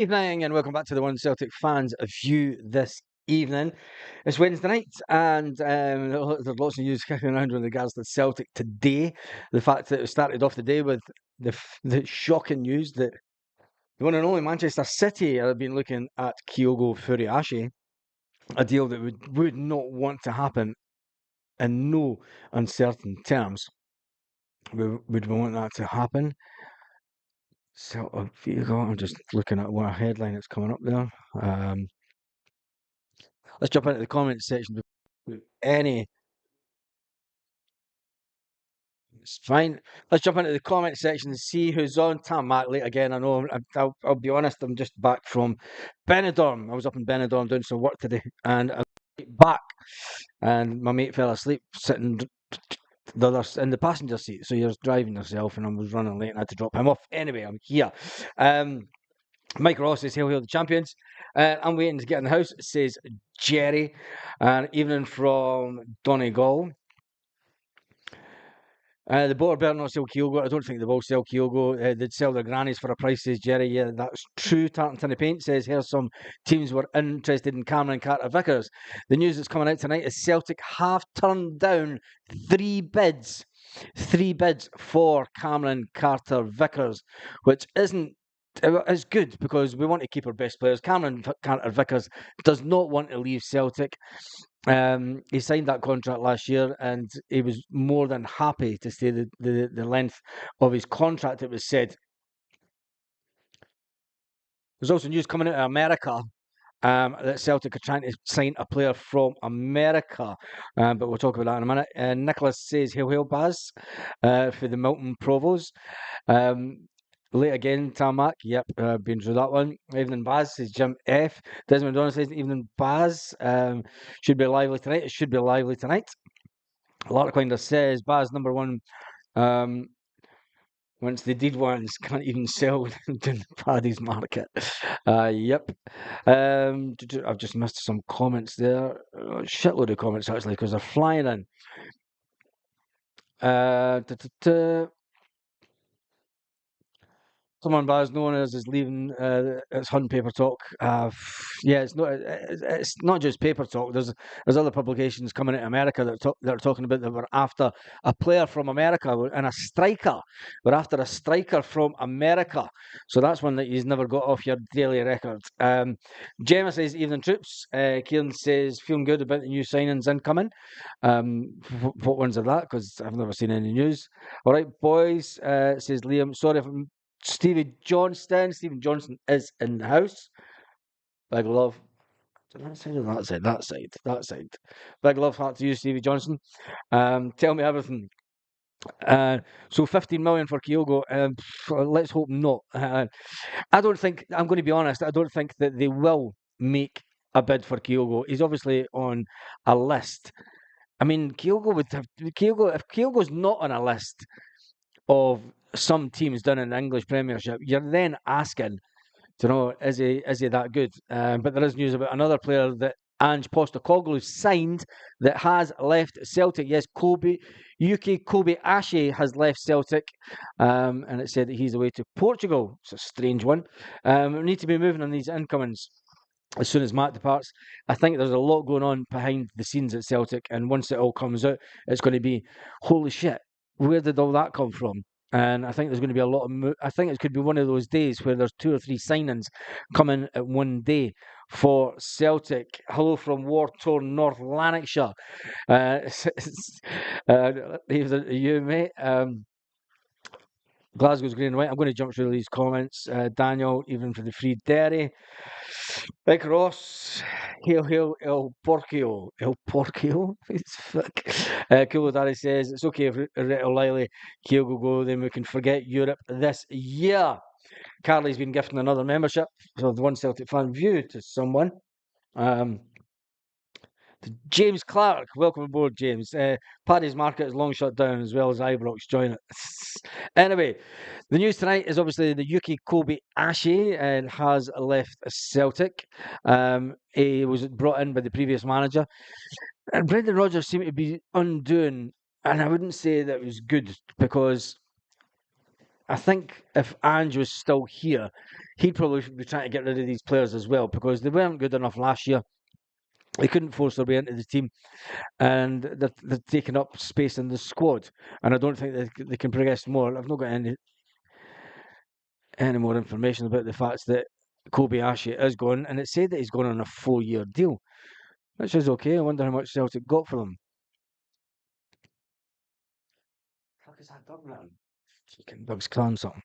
Evening and welcome back to the One Celtic Fans View this evening. It's Wednesday night and there's lots of news kicking around with regards to Celtic today. The fact that it started off the day with the shocking news that the one and only Manchester City have been looking at Kyogo Furiashi, a deal that would not want to happen in no uncertain terms. Would we want that to happen? So I'm just looking at what headline that's coming up there. Let's jump into the comments section. Any, it's fine. Let's jump into the comment section and see who's on. Tam Mackley again. I know. I'll be honest. I'm just back from Benidorm. I was up in Benidorm doing some work today, and I'm back. And my mate fell asleep sitting the other in the passenger seat. So you're driving yourself, and I was running late, and I had to drop him off. Anyway, I'm here. Mike Ross says, hail the champions. I'm waiting to get in the house, says Jerry. Evening from Donegal. The board better not sell Kyogo. I don't think they will sell Kyogo. They'd sell their grannies for a price, says Jerry. Yeah, that's true. Tartan Paint says, here's some teams were interested in Cameron Carter-Vickers. The news that's coming out tonight is Celtic have turned down three bids for Cameron Carter-Vickers, which isn't it's good because we want to keep our best players. Cameron Carter-Vickers does not want to leave Celtic. He signed that contract last year, and he was more than happy to stay the length of his contract. It was said. There's also news coming out of America that Celtic are trying to sign a player from America, but we'll talk about that in a minute. Nicholas says, hail Baz, for the Milton Provos. Late again, Tarmac. Yep, been through that one. Evening Baz says Jim F. Desmond Donald says Evening Baz. Should be lively tonight. It should be lively tonight. Larkwinder says Baz number one. Once they did ones, can't even sell in the Paddy's market. Yep. I've just missed some comments there. Shitload of comments actually because they're flying in. Someone Baz known as is leaving. It's Hunt Paper Talk. Yeah, it's not just Paper Talk. There's other publications coming out of America that are talking about that we're after a player from America and a striker. We're after a striker from America. So that's one that you've never got off your daily record. Gemma says evening troops. Kieran says feeling good about the new signings incoming. What ones are that? Because I've never seen any news. All right, boys. Says Liam. Sorry if I'm Stevie Johnston. Stephen Johnson is in the house. Big love. That side or that side? That side. That side. Big love heart to you, Stevie Johnson. Tell me everything. So 15 million for Kyogo. Let's hope not. I don't think, I'm going to be honest, I don't think that they will make a bid for Kyogo. He's obviously on a list. I mean, Kyogo would have, if Kyogo's not on a list of some teams done in the English Premiership, you're then asking, is he that good? But there is news about another player that Ange Postecoglou signed that has left Celtic. Yes, Yuki Kobayashi has left Celtic, and it said that he's away to Portugal. It's a strange one. We need to be moving on these incomings as soon as Matt departs. I think there's a lot going on behind the scenes at Celtic, and once it all comes out, it's going to be, holy shit, where did all that come from? And I think there's going to be a lot of. I think it could be one of those days where there's 2 or 3 signings coming at one day for Celtic. Hello from war-torn North Lanarkshire. You, mate. Glasgow's green and white. I'm going to jump through these comments. Daniel, even for the free dairy. Mike Ross, hail El Porcio. El Porcio? Fuck. Kuladari says, it's okay if O'Reilly, Kyogo go, then we can forget Europe this year. Carly's been gifting another membership of the One Celtic Fan View to someone. James Clark, welcome aboard, James. Paddy's Market is long shut down as well as Ibrox join it. Anyway, the news tonight is obviously the Yuki Kobayashi and has left Celtic. He was brought in by the previous manager. And Brendan Rodgers seemed to be undoing, and I wouldn't say that it was good because I think if Ange was still here, he'd probably be trying to get rid of these players as well because they weren't good enough last year. They couldn't force their way into the team, and they're taking up space in the squad. And I don't think they can progress more. I've not got any more information about the fact that Kobayashi is going, and it said that he's going on a 4-year deal, which is okay. I wonder how much Celtic got for them. Fuck is that dog man? Doug's clan something.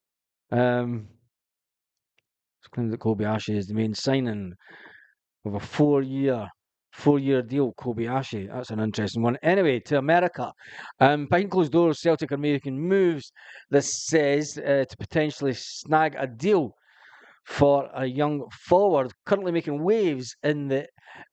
It's claimed that Kobayashi is the main signing of a 4-year deal. Kobayashi, that's an interesting one. Anyway, to America. Behind closed doors, Celtic are making moves. This says to potentially snag a deal for a young forward currently making waves in the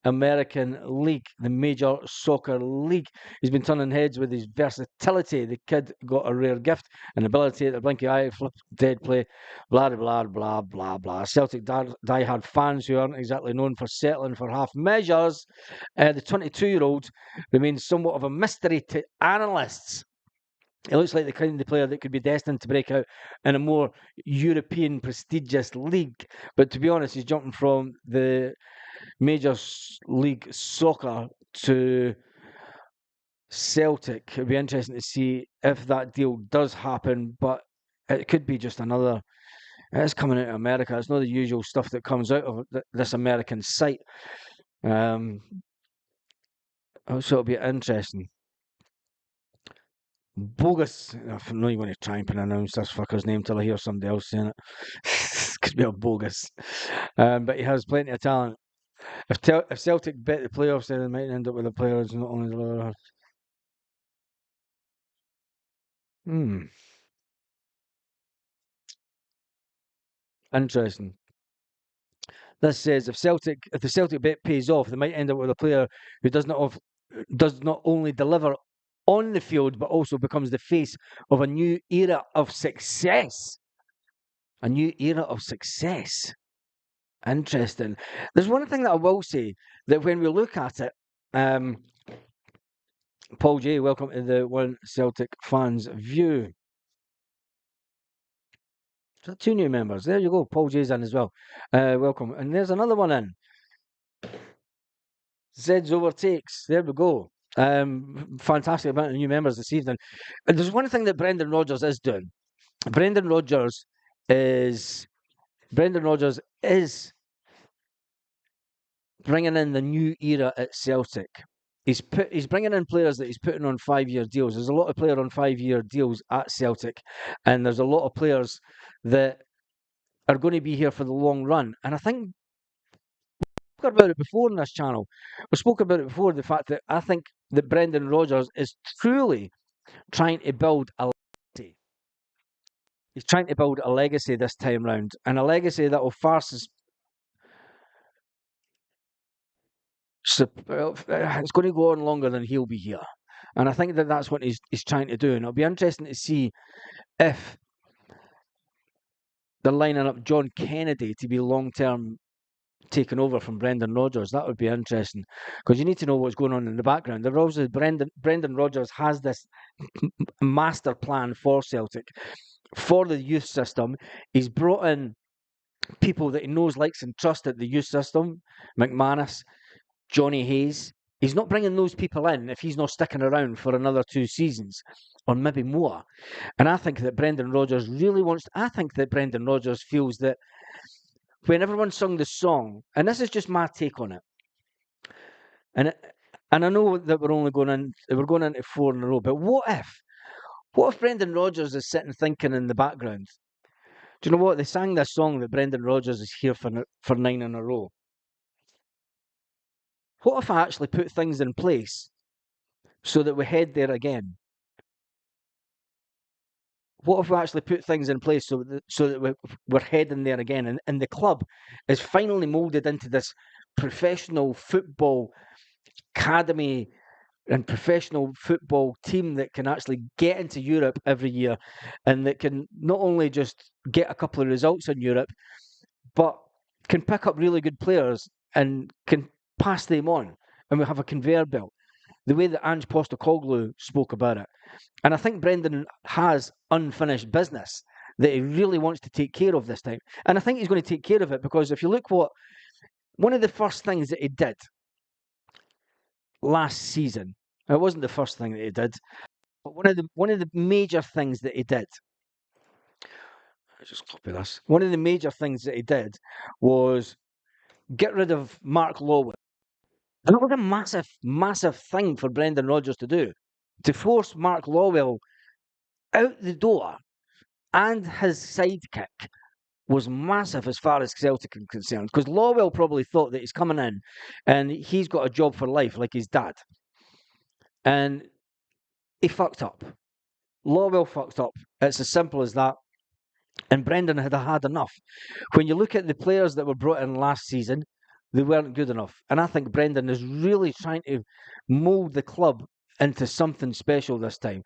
American League, the Major Soccer League. He's been turning heads with his versatility. The kid got a rare gift, an ability at the blinky eye, flip, dead play, blah, blah, blah, blah, blah. Celtic die-hard fans who aren't exactly known for settling for half measures. The 22-year-old remains somewhat of a mystery to analysts. It looks like the kind of player that could be destined to break out in a more European prestigious league. But to be honest, he's jumping from the Major League Soccer to Celtic. It'd be interesting to see if that deal does happen, but it could be just another. It's coming out of America. It's not the usual stuff that comes out of this American site. So it'll be interesting. Bogus. I'm not even going to try and pronounce this fucker's name till I hear somebody else saying it. Could be a bogus. But he has plenty of talent. If Celtic bet the playoffs, then they might end up with a player who's not only the. Hmm. Interesting. This says if the Celtic bet pays off, they might end up with a player who does not only deliver on the field but also becomes the face of a new era of success. A new era of success. Interesting. There's one thing that I will say that when we look at it, Paul J, welcome to the One Celtic Fans View. So 2 new members. There you go. Paul J's in as well. Welcome. And there's another one in. Zed's overtakes. There we go. Fantastic amount of new members this evening. And there's one thing that Brendan Rodgers is doing. Brendan Rodgers is bringing in the new era at Celtic. He's bringing in players that he's putting on 5-year deals. There's a lot of players on 5-year deals at Celtic, and there's a lot of players that are going to be here for the long run. And I think we spoke about it before in this channel. We spoke about it before, the fact that I think that Brendan Rodgers is truly trying to build a legacy. He's trying to build a legacy this time round, and a legacy that will it's going to go on longer than he'll be here. And I think that that's what he's trying to do. And it'll be interesting to see if they're lining up John Kennedy to be long-term taken over from Brendan Rodgers. That would be interesting because you need to know what's going on in the background. There obviously Brendan Rodgers has this master plan for Celtic, for the youth system. He's brought in people that he knows, likes and trusts at the youth system. McManus, Johnny Hayes. He's not bringing those people in if he's not sticking around for another 2 seasons or maybe more. And I think that Brendan Rodgers I think that Brendan Rodgers feels that when everyone sung the song, and this is just my take on it, and I know that we're going into 4 in a row, but what if Brendan Rodgers is sitting thinking in the background, do you know what? They sang this song that Brendan Rodgers is here for 9 in a row. What if I actually put things in place so that we head there again? What if we actually put things in place so that we're heading there again, and the club is finally moulded into this professional football academy and professional football team that can actually get into Europe every year, and that can not only just get a couple of results in Europe, but can pick up really good players and can pass them on, and we have a conveyor belt. The way that Ange Postecoglou spoke about it. And I think Brendan has unfinished business. that he really wants to take care of this time. And I think he's going to take care of it, because if you look one of the first things that he did last season, it wasn't the first thing that he did, but one of the major things that he did, let's just copy this. One of the major things that he did was get rid of Mark Lowell. And that was a massive, massive thing for Brendan Rodgers to do. To force Mark Lowell out the door and his sidekick was massive as far as Celtic are concerned. Because Lowell probably thought that he's coming in and he's got a job for life like his dad. And he fucked up. Lowell fucked up. It's as simple as that. And Brendan had enough. When you look at the players that were brought in last season, they weren't good enough. And I think Brendan is really trying to mould the club into something special this time.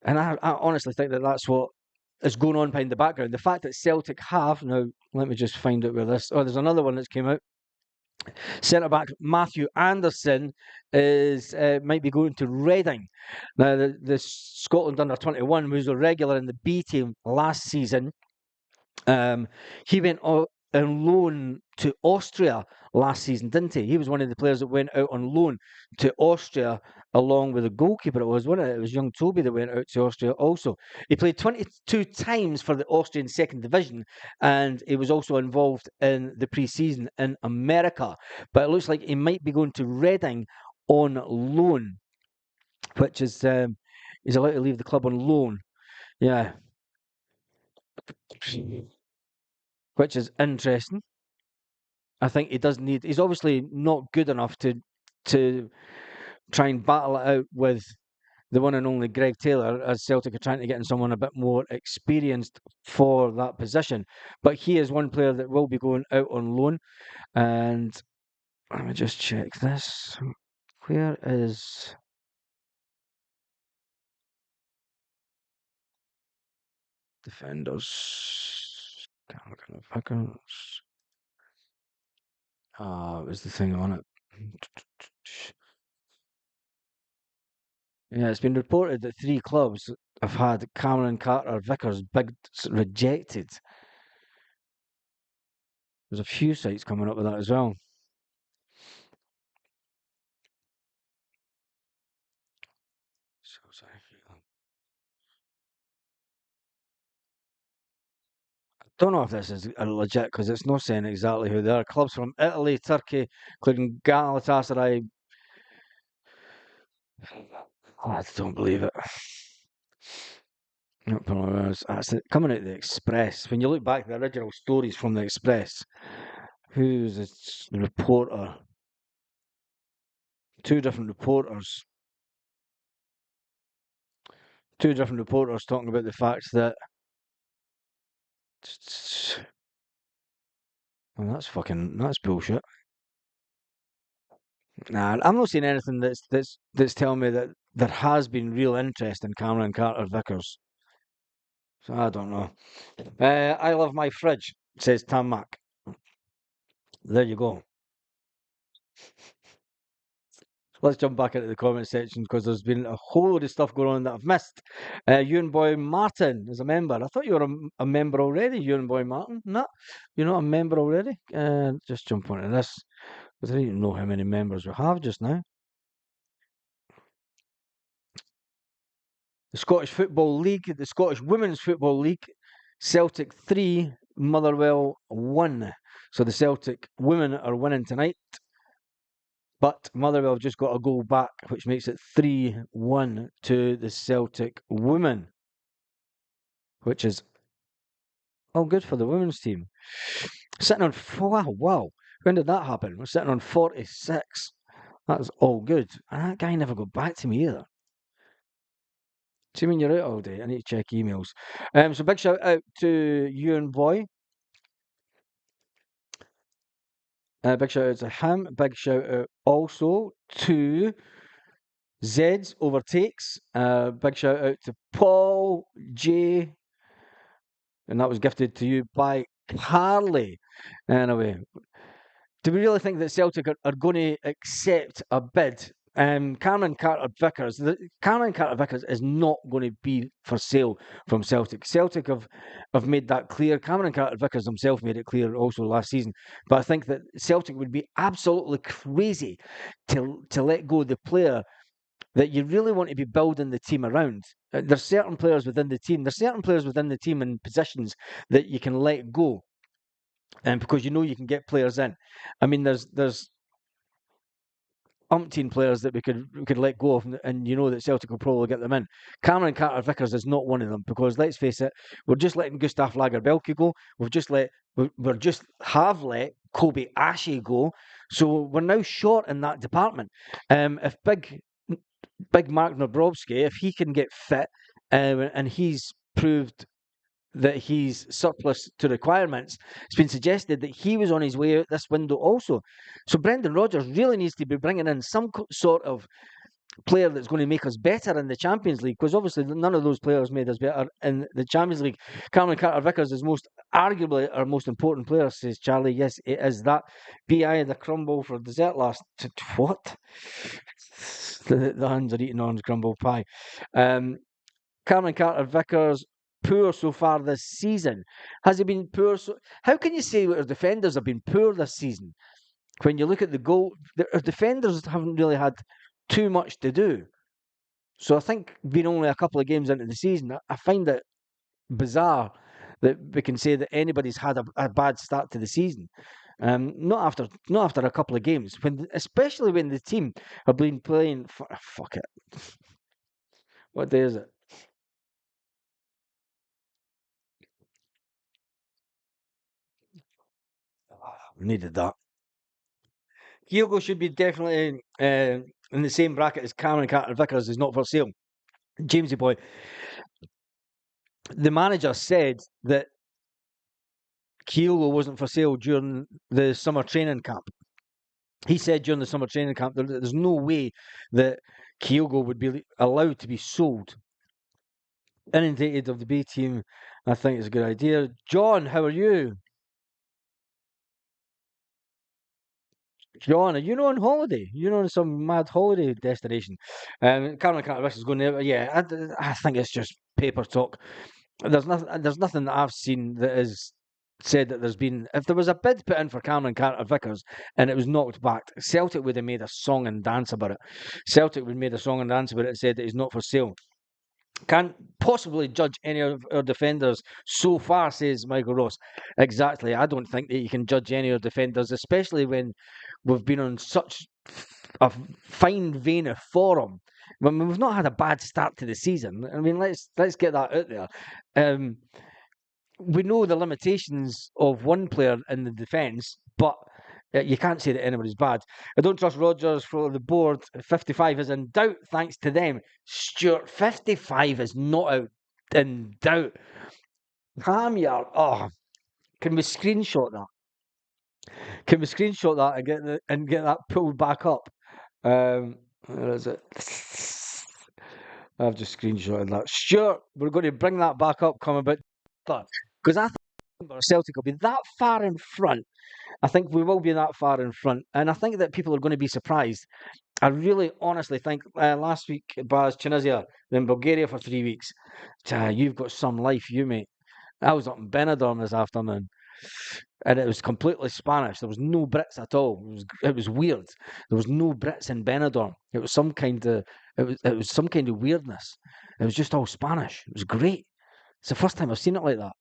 And I honestly think that that's what is going on behind the background. The fact that Celtic have, now let me just find out where this, there's another one that's came out. Centre-back Matthew Anderson is might be going to Reading. Now, the Scotland under-21 was a regular in the B team last season. He went on loan to Austria last season, didn't he? He was one of the players that went out on loan to Austria along with the goalkeeper. It was young Toby that went out to Austria also. He played 22 times for the Austrian second division, and he was also involved in the pre-season in America. But it looks like he might be going to Reading on loan, which is he's allowed to leave the club on loan. Yeah. Which is interesting. I think he does need. He's obviously not good enough to try and battle it out with the one and only Greg Taylor, as Celtic are trying to get in someone a bit more experienced for that position. But he is one player that will be going out on loan. And let me just check this. Where is defenders? It was the thing on it. Yeah, it's been reported that 3 clubs have had Cameron Carter-Vickers bid rejected. There's a few sites coming up with that as well. I don't know if this is legit, because it's not saying exactly who they are. Clubs from Italy, Turkey, including Galatasaray. I don't believe it. That's coming out of the Express. When you look back at the original stories from the Express, who's the reporter? 2 different reporters. 2 different reporters talking about the fact that. Well, that's bullshit. Nah, I'm not seeing anything that's telling me that there has been real interest in Cameron Carter-Vickers. So I don't know. I love my fridge, says Tam Mac. There you go. Let's jump back into the comment section, because there's been a whole load of stuff going on that I've missed. Ewan Boy Martin is a member. I thought you were a member already, Ewan Boy Martin. No, you're not a member already. Just jump onto this, because I don't even know how many members we have just now. The Scottish Football League, the Scottish Women's Football League, Celtic 3, Motherwell 1. So the Celtic women are winning tonight, but Motherwell just got a goal back, which makes it 3-1 to the Celtic women, which is all good for the women's team. Sitting on, wow, when did that happen? We're sitting on 46. That's all good. And that guy never got back to me either. See, when you're out all day, I need to check emails. So big shout out to Ewan Boy. Big shout out to him. Big shout out also to Zeds Overtakes. Big shout out to Paul J. And that was gifted to you by Carly. Anyway, do we really think that Celtic are going to accept a bid Cameron Carter-Vickers. Cameron Carter-Vickers is not going to be for sale from Celtic. Celtic have made that clear. Cameron Carter-Vickers himself made it clear also last season. But I think that Celtic would be absolutely crazy to let go of the player that you really want to be building the team around. There's certain players within the team. There's certain players within the team in positions that you can let go, and because you know you can get players in. I mean, there's umpteen players that we could let go of, and you know that Celtic will probably get them in. Cameron Carter-Vickers is not one of them because let's face it, we're just letting Gustav Lagerbielke go. We're just have let Kobe Ashe go, so we're now short in that department. If big Mark Nabrowski, if he can get fit, and he's proved that he's surplus to requirements, it's been suggested that he was on his way out this window also. So Brendan Rodgers really needs to be bringing in some sort of player that's going to make us better in the Champions League, because obviously none of those players made us better in the Champions League. Cameron Carter-Vickers is arguably our most important player, says Charlie. Yes, it is that. BI the crumble for dessert last. What? The hands are eating orange crumble pie. Cameron Carter-Vickers, poor so far this season. Has he been poor? How can you say our defenders have been poor this season? When you look at the goal, our defenders haven't really had too much to do. So I think being only a couple of games into the season, I find it bizarre that we can say that anybody's had a bad start to the season. Not after a couple of games, especially when the team have been playing. Fuck it. What day is it? We needed that. Hugo should be definitely in the same bracket as Cameron Carter-Vickers is not for sale. Jamesy boy, the manager said that Kyogo wasn't for sale during the summer training camp. He said during the summer training camp there's no way that Kyogo would be allowed to be sold. Inundated of the B team, I think it's a good idea. John, how are you? John, are you not on holiday? You're not on some mad holiday destination. Cameron Carter-Vickers is going there. Yeah, I think it's just paper talk. There's nothing that I've seen that has said that there's been. If there was a bid put in for Cameron Carter-Vickers and it was knocked back, Celtic would have made a song and dance about it. Celtic would have made a song and dance about it and said that he's not for sale. Can't possibly judge any of our defenders so far, says Michael Ross. Exactly. I don't think that you can judge any of our defenders, especially when we've been on such a fine vein of form. When we've not had a bad start to the season. I mean, let's get that out there. We know the limitations of one player in the defence, but you can't say that anybody's bad. I don't trust Rodgers for the board. 55 is in doubt, thanks to them. Stuart, 55 is not out in doubt. Hamyard, can we screenshot that? Can we screenshot that and get that pulled back up? Where is it? I've just screenshotted that. Stuart, we're going to bring that back up, come about, because I think Celtic will be that far in front. I think we will be that far in front, and I think that people are going to be surprised. I really, honestly think last week, Baz Tunisia, then Bulgaria for 3 weeks. You've got some life, you mate. I was up in Benidorm this afternoon, and it was completely Spanish. There was no Brits at all. It was weird. There was no Brits in Benidorm. It was some kind of weirdness. It was just all Spanish. It was great. It's the first time I've seen it like that.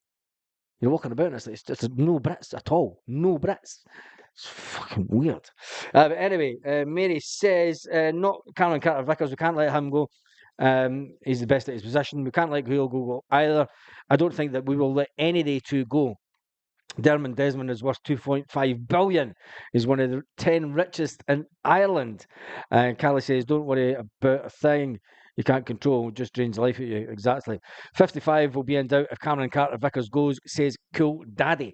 You're walking about and it's just no Brits at all. No Brits. It's fucking weird. But anyway, Mary says, not Cameron Carter-Vickers. We can't let him go. He's the best at his position. We can't let Hugo go either. I don't think that we will let any of the two go. Dermot Desmond is worth 2.5 billion. He's one of the 10 richest in Ireland. And Callie says, don't worry about a thing you can't control, just drains life at you. Exactly. 55 will be in doubt if Cameron Carter-Vickers goes, says Cool Daddy.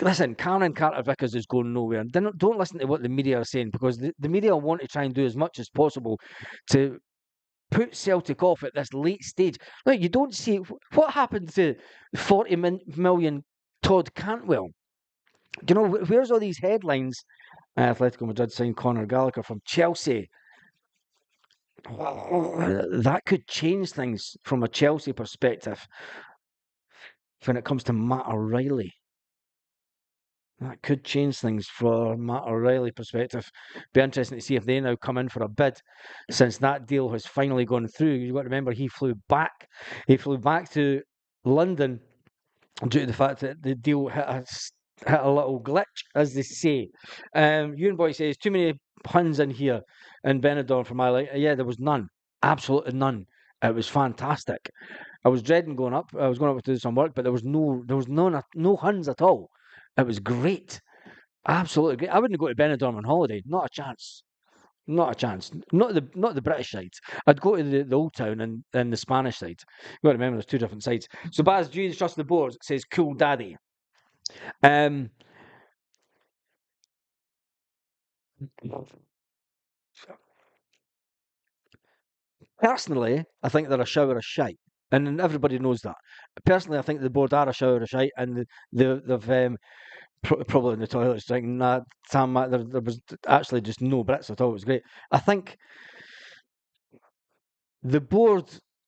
Listen, Cameron Carter-Vickers is going nowhere. Don't listen to what the media are saying, because the media want to try and do as much as possible to put Celtic off at this late stage. Look, you don't see what happened to 40 million Todd Cantwell. You know, where's all these headlines? Atletico Madrid signed Conor Gallagher from Chelsea. that could change things from a Chelsea perspective when it comes to Matt O'Reilly. That could change things for Matt O'Reilly perspective. Be interesting to see if they now come in for a bid, since that deal has finally gone through. You've got to remember he flew back. He flew back to London due to the fact that the deal hit a little glitch, as they say. Ewan Boy says too many puns in here in Benidorm for my life. Yeah, there was none, absolutely none. It was fantastic. I was dreading going up. I was going up to do some work, but there was no Huns at all. It was great, absolutely great. I wouldn't go to Benidorm on holiday. Not a chance. Not a chance. Not the British side. I'd go to the old town and the Spanish side. You got to remember there's two different sides. So Baz, do you trust the board? Says cool daddy. Um, Personally, I think they're a shower of shite, and everybody knows that. Personally, I think the board are a shower of shite, and they've probably in the toilets drinking that Sam. There was actually just no Brits at all. It was great. I think the board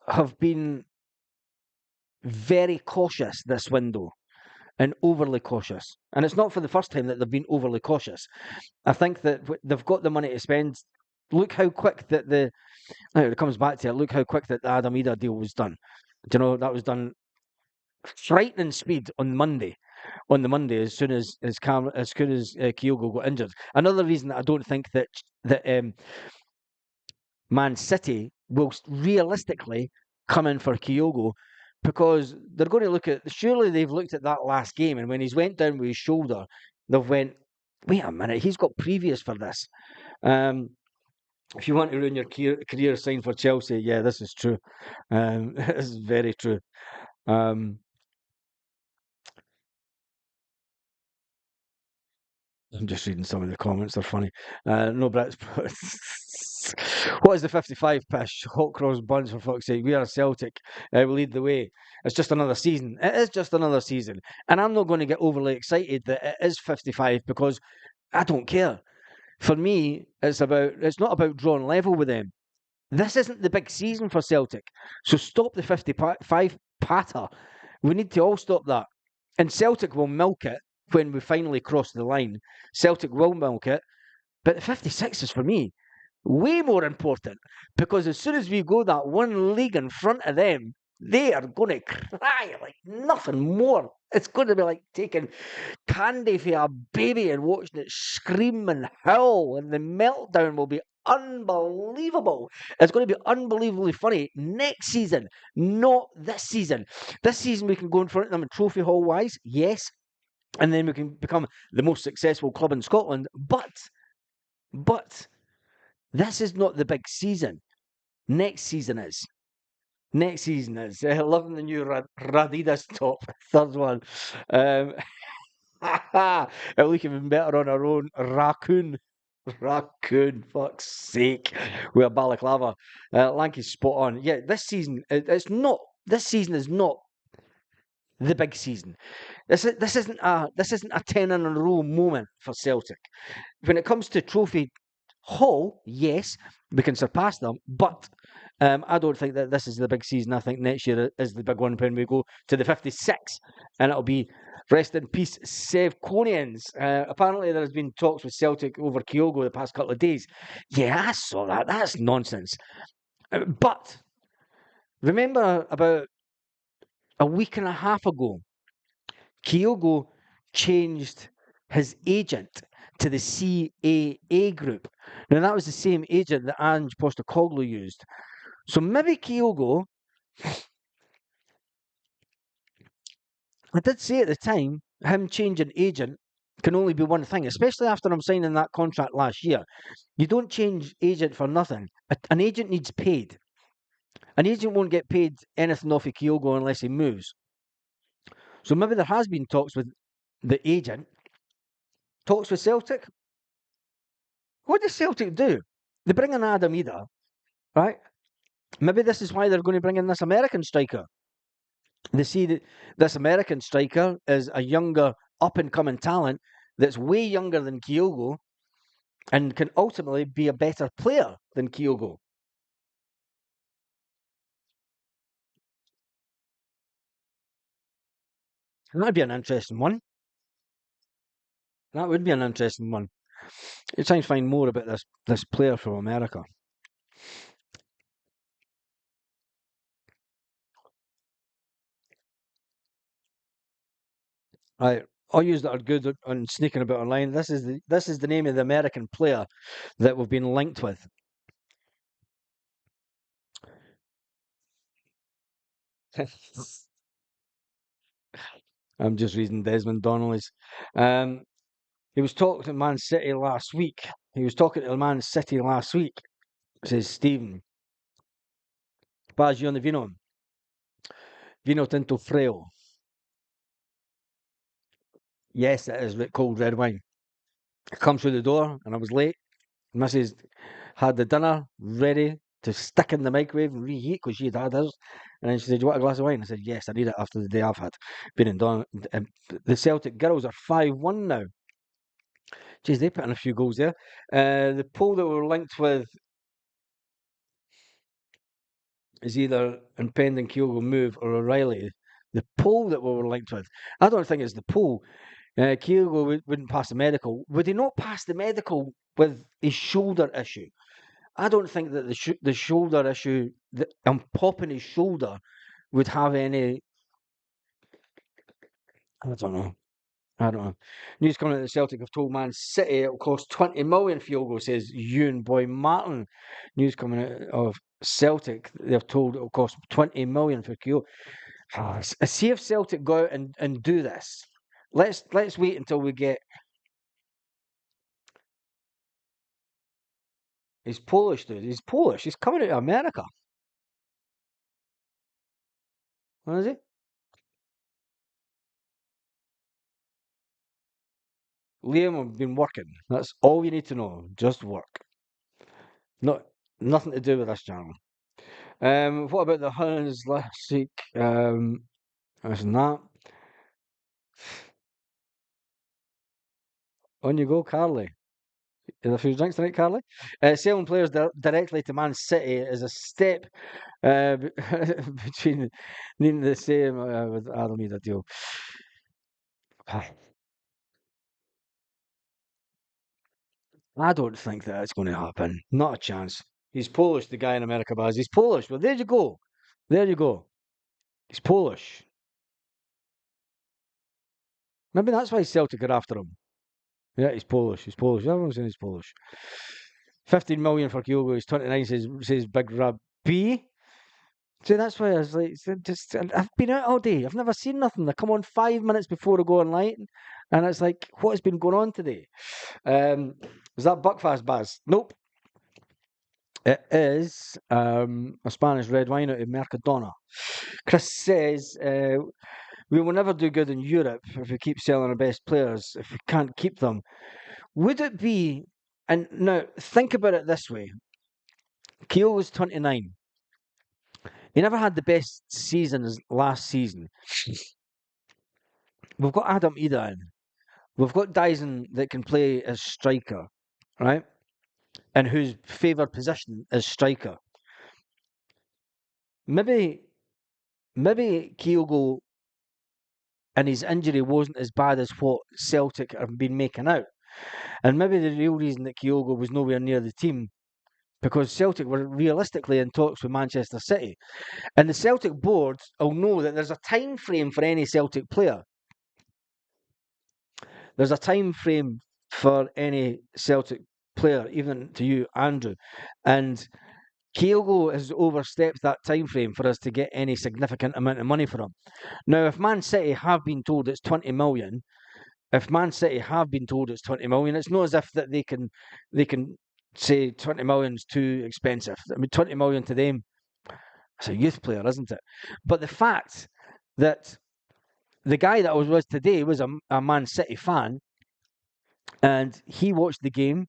have been very cautious this window and overly cautious, and it's not for the first time that they've been overly cautious. I think that they've got the money to spend. Look how quick that it comes back to it. Look how quick that the Adam Ida deal was done. Do you know that was done frightening speed on Monday? On the Monday, as soon as Kyogo got injured. Another reason that I don't think that Man City will realistically come in for Kyogo, because they're going to look at. Surely they've looked at that last game, and when he's went down with his shoulder, they've went, wait a minute, he's got previous for this. Um, if you want to ruin your career, sign for Chelsea. Yeah, this is true. This is very true. Um, I'm just reading some of the comments. They're funny. No, Brett's. What is the 55 pish? Hot cross buns, for fuck's sake. We are Celtic. We lead the way. It's just another season. It is just another season. And I'm not going to get overly excited that it is 55, because I don't care. For me, it's not about drawing level with them. This isn't the big season for Celtic. So stop the 55 patter. We need to all stop that. And Celtic will milk it when we finally cross the line. Celtic will milk it. But the 56 is, for me, way more important, because as soon as we go that one league in front of them, they are going to cry like nothing more. It's going to be like taking candy for a baby and watching it scream and howl, and the meltdown will be unbelievable. It's going to be unbelievably funny next season, not this season. This season we can go in front of them trophy hall wise, yes, and then we can become the most successful club in Scotland. But this is not the big season. Next season is. Next season is. Loving the new Radidas top, third one. Um, it'll look even better on our own. Raccoon, fuck's sake. We're balaclava. Lanky's spot on. Yeah, this season, it's not. This season is not the big season. This isn't a 10 in a row moment for Celtic. When it comes to trophy haul, yes, we can surpass them, but I don't think that this is the big season. I think next year is the big one when we go to the 56, and it'll be rest in peace, Sevconians. Apparently, there has been talks with Celtic over Kyogo the past couple of days. Yeah, I saw that. That's nonsense. But remember, about a week and a half ago, Kyogo changed his agent to the CAA group. Now, that was the same agent that Ange Postecoglou used. So maybe Kyogo, I did say at the time, him changing agent can only be one thing, especially after him signing that contract last year. You don't change agent for nothing. An agent needs paid. An agent won't get paid anything off of Kyogo unless he moves. So maybe there has been talks with the agent. Talks with Celtic? What does Celtic do? They bring in Adam Ida, right? Maybe this is why they're going to bring in this American striker. They see that this American striker is a younger, up and coming talent that's way younger than Kyogo and can ultimately be a better player than Kyogo. That'd be an interesting one. That would be an interesting one. You're trying to find more about this player from America. Right. All yous that are good on sneaking about online. This is the name of the American player that we've been linked with. I'm just reading Desmond Donnelly's. Um, he was talking to Man City last week. He was talking to Man City last week. Says Stephen. Baz, you on the vino? Vino Tinto Freo. Yes, it is cold red wine. I come through the door and I was late. Mrs. had the dinner ready to stick in the microwave and reheat because she had hers. And then she said, "You want a glass of wine?" I said, "Yes, I need it after the day I've had." Been in Don. The Celtic girls are 5-1 now. Jeez, they put in a few goals there. The poll that we're linked with is either impending Kyogo move or O'Reilly. The poll that we were linked with, I don't think it's the poll. Kyogo wouldn't pass the medical. Would he not pass the medical with his shoulder issue? I don't think that the shoulder issue, popping his shoulder, would have any. I don't know. I don't know. News coming out of the Celtic have told Man City it'll cost 20 million. Fiogo says Ewan Boy Martin. News coming out of Celtic, they've told it'll cost 20 million for Kyogo. See if Celtic go out and do this. Let's wait until we get. He's Polish, dude. He's Polish. He's coming out of America. What is he? Liam have been working. That's all you need to know. Just work. Not nothing to do with this channel. What about the Huns last week? That's not. On you go, Carly. Is a few drinks tonight, Carly? Selling players directly to Man City is a step between needing the same with Adam need a deal. I don't think that's going to happen. Not a chance. He's Polish, the guy in America, Baz. He's Polish. Well, there you go. There you go. He's Polish. Maybe that's why Celtic are after him. Yeah, he's Polish. He's Polish. Everyone's saying he's Polish. 15 million for Kyogo. He's 29, says Big Rab B. So that's why I was like, I've been out all day. I've never seen nothing. I come on 5 minutes before I go online, and it's like, what has been going on today? Is that Buckfast Baz? Nope. It is a Spanish red wine out of Mercadona. Chris says, we will never do good in Europe if we keep selling our best players, if we can't keep them. Would it be, and now think about it this way, Keel was 29. He never had the best season as last season. We've got Adam Ida in. We've got Dyson that can play as striker, right? And whose favoured position is striker. Maybe Kyogo and his injury wasn't as bad as what Celtic have been making out. And maybe the real reason that Kyogo was nowhere near the team because Celtic were realistically in talks with Manchester City. And the Celtic board will know that there's a time frame for any Celtic player. There's a time frame for any Celtic player, even to you, Andrew. And Kyogo has overstepped that time frame for us to get any significant amount of money for him. Now, if Man City have been told it's 20 million, if Man City have been told it's 20 million, it's not as if that they can say 20 million is too expensive. I mean, 20 million to them, it's a youth player, isn't it? But the fact that the guy that I was with today was a Man City fan, and he watched the game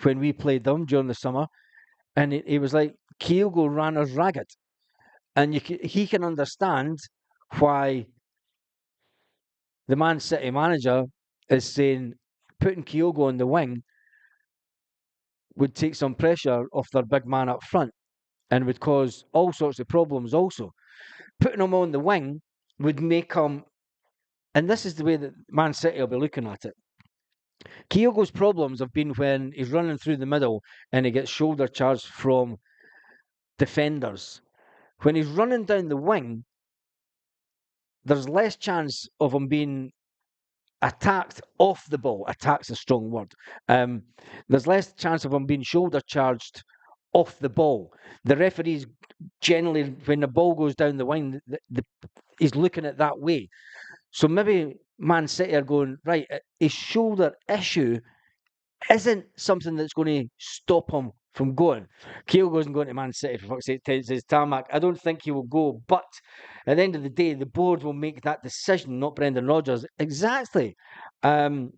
when we played them during the summer, and he was like, Kyogo ran us ragged. And he can understand why the Man City manager is saying putting Kyogo on the wing would take some pressure off their big man up front and would cause all sorts of problems also. Putting him on the wing would make him and this is the way that Man City will be looking at it. Kyogo's problems have been when he's running through the middle and he gets shoulder charged from defenders. When he's running down the wing, there's less chance of him being attacked off the ball. Attack's a strong word. Um, there's less chance of him being shoulder charged off the ball. The referees generally, when the ball goes down the wing, he's looking at that way. So maybe Man City are going, right, his shoulder issue isn't something that's going to stop him from going. Kyogo isn't going to Man City, for fuck's sake, says Tarmac. I don't think he will go, but at the end of the day, the board will make that decision, not Brendan Rodgers. Exactly. Um,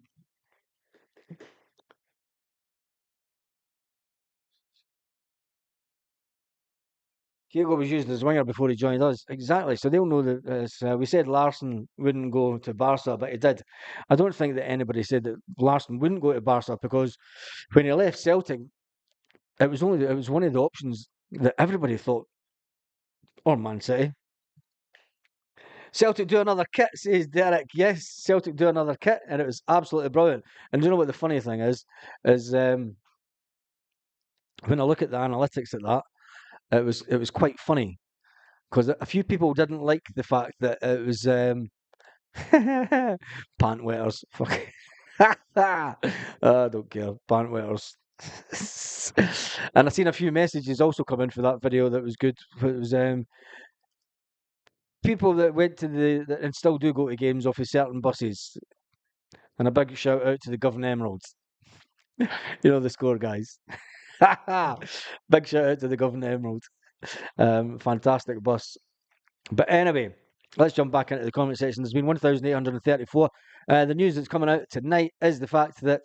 Kyogo was used as winger before he joined us. Exactly. So they'll know that, as we said, Larson wouldn't go to Barca, but he did. I don't think that anybody said that Larson wouldn't go to Barca because when he left Celtic, it was one of the options that everybody thought, or Man City. Celtic do another kit, says Derek. Yes, Celtic do another kit, and it was absolutely brilliant. And do you know what the funny thing is? Is when I look at the analytics at that, it was quite funny because a few people didn't like the fact that it was pant wetters. Fuck. I don't care. Pant wetters. And I seen a few messages also come in for that video that was good. It was people that went to and still do go to games off of certain buses. And a big shout out to the Govan Emeralds. You know the score, guys. Big shout out to the Govan Emeralds. Fantastic bus. But anyway, let's jump back into the comment section. There's been 1,834. The news that's coming out tonight is the fact that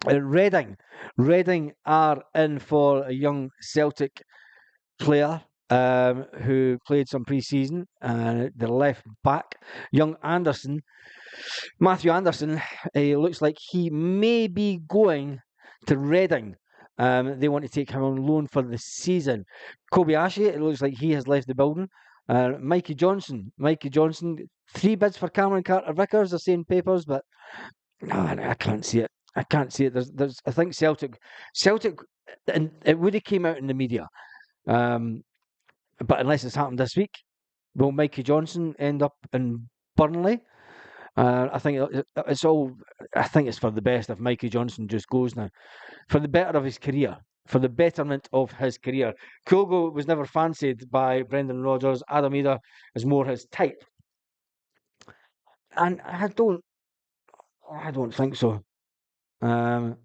Reading are in for a young Celtic player who played some pre-season. The left back, young Anderson, Matthew Anderson, looks like he may be going to Reading. They want to take him on loan for the season. Kobayashi, it looks like he has left the building. Mikey Johnson, 3 bids for Cameron Carter Vickers, are saying papers, but no, I can't see it. I can't see it. I think Celtic, and it would have came out in the media, um, but unless it's happened this week, will Mikey Johnson end up in Burnley? I think it's all. I think it's for the best if Mikey Johnson just goes now, for the better of his career, for the betterment of his career. Kogo was never fancied by Brendan Rodgers. Adam Eder is more his type, and I don't think so. Um,